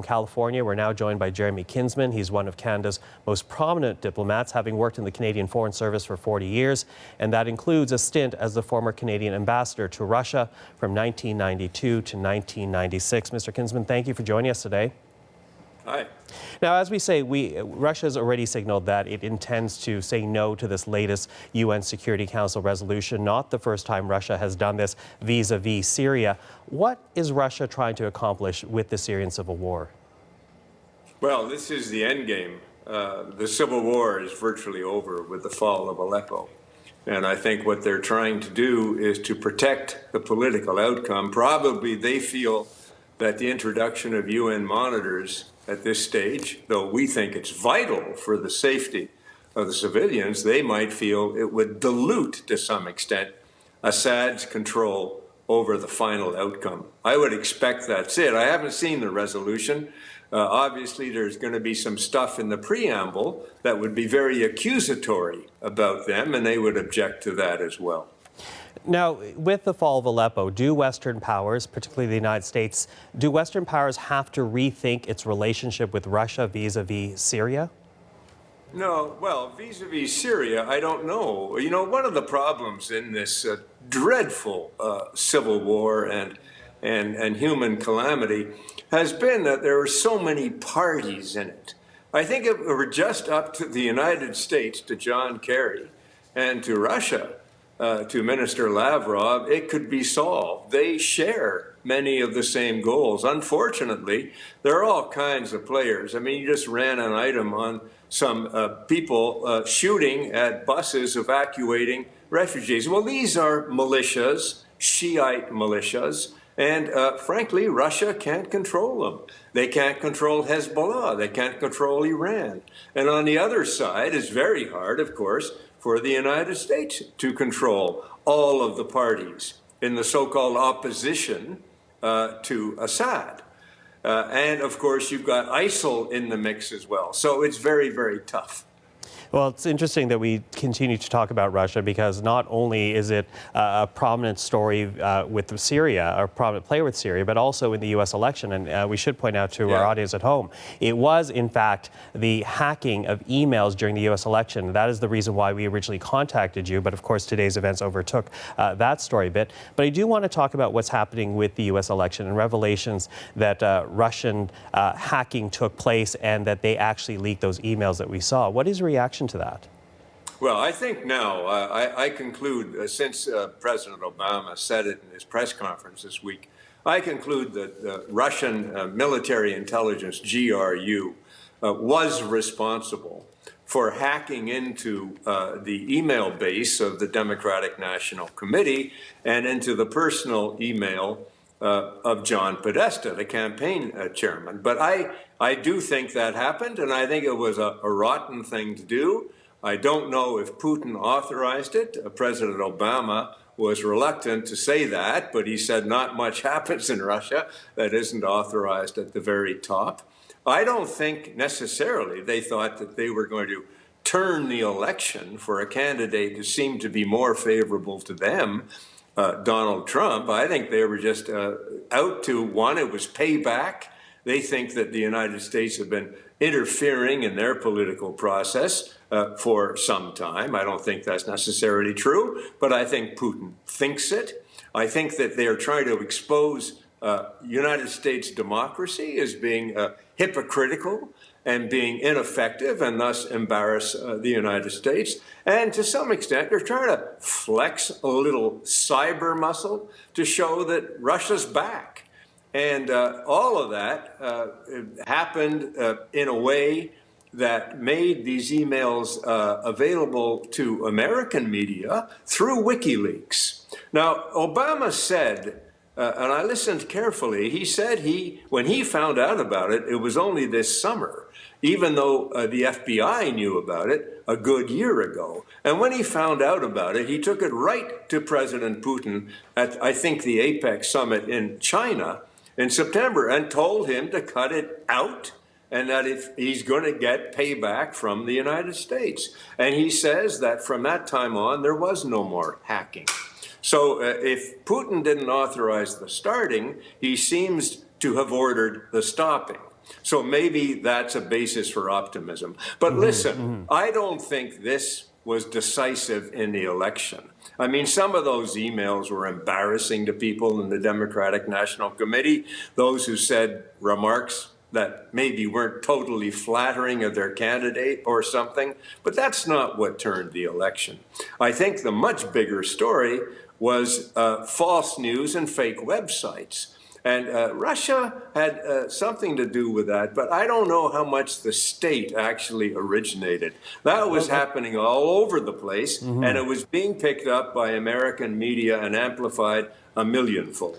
From California, we're now joined by Jeremy Kinsman. He's one of Canada's most prominent diplomats, having worked in the Canadian Foreign Service for 40 years, and that includes a stint as the former Canadian ambassador to Russia from 1992 to 1996. Mr. Kinsman, thank you for joining us today. Hi. Now, as we say, Russia has already signaled that it intends to say no to this latest UN Security Council resolution. Not the first time Russia has done this vis-a-vis Syria. What is Russia trying to accomplish with the Syrian civil war? Well, this is the end game. The civil war is virtually over with the fall of Aleppo. And I think what they're trying to do is to protect the political outcome. Probably they feel that the introduction of UN monitors at this stage, though we think it's vital for the safety of the civilians, they might feel it would dilute to some extent Assad's control over the final outcome. I would expect that's it. I haven't seen the resolution. Obviously, there's going to be some stuff in the preamble that would be very accusatory about them, and they would object to that as well. Now, with the fall of Aleppo, do Western powers, particularly the United States, do Western powers have to rethink its relationship with Russia vis-a-vis Syria? No, well, vis-a-vis Syria, I don't know. You know, one of the problems in this dreadful civil war and human calamity has been that there are so many parties in it. I think if it were just up to the United States, to John Kerry, and to Russia, to Minister Lavrov, it could be solved. They share many of the same goals. Unfortunately, there are all kinds of players. I mean, you just ran an item on some people shooting at buses evacuating refugees. Well, these are militias, Shiite militias, and frankly, Russia can't control them. They can't control Hezbollah. They can't control Iran. And on the other side, it's very hard, of course, for the United States to control all of the parties in the so-called opposition to Assad. And of course, you've got ISIL in the mix as well. So it's very, very tough. Well, it's interesting that we continue to talk about Russia because not only is it a prominent story with Syria, or a prominent player with Syria, but also in the U.S. election. And we should point out to our audience at home, it was, in fact, the hacking of emails during the U.S. election. That is the reason why we originally contacted you. But of course, today's events overtook that story a bit. But I do want to talk about what's happening with the U.S. election and revelations that Russian hacking took place and that they actually leaked those emails that we saw. What is your reaction to that? Well, I think now, I conclude, since President Obama said it in his press conference this week, I conclude that Russian military intelligence, GRU, was responsible for hacking into the email base of the Democratic National Committee and into the personal email of John Podesta, the campaign chairman. But I do think that happened, and I think it was a rotten thing to do. I don't know if Putin authorized it. President Obama was reluctant to say that, but he said not much happens in Russia that isn't authorized at the very top. I don't think necessarily they thought that they were going to turn the election for a candidate who seemed to be more favorable to them, Donald Trump. I think they were just out to, one, it was payback. They think that the United States have been interfering in their political process for some time. I don't think that's necessarily true, but I think Putin thinks it. I think that they are trying to expose United States democracy as being hypocritical and being ineffective and thus embarrass the United States. And to some extent, they're trying to flex a little cyber muscle to show that Russia's back. And all of that happened in a way that made these emails available to American media through WikiLeaks. Now, Obama said, and I listened carefully, he said when he found out about it, it was only this summer, even though the FBI knew about it a good year ago. And when he found out about it, he took it right to President Putin at, I think, the APEC summit in China in September and told him to cut it out and that if he's going to get payback from the United States. And he says that from that time on, there was no more hacking. So if Putin didn't authorize the starting, he seems to have ordered the stopping. So maybe that's a basis for optimism. But listen, I don't think this was decisive in the election. I mean, some of those emails were embarrassing to people in the Democratic National Committee, those who said remarks that maybe weren't totally flattering of their candidate or something, but that's not what turned the election. I think the much bigger story was false news and fake websites. And Russia had something to do with that, but I don't know how much the state actually originated. That was happening all over the place, and it was being picked up by American media and amplified a millionfold.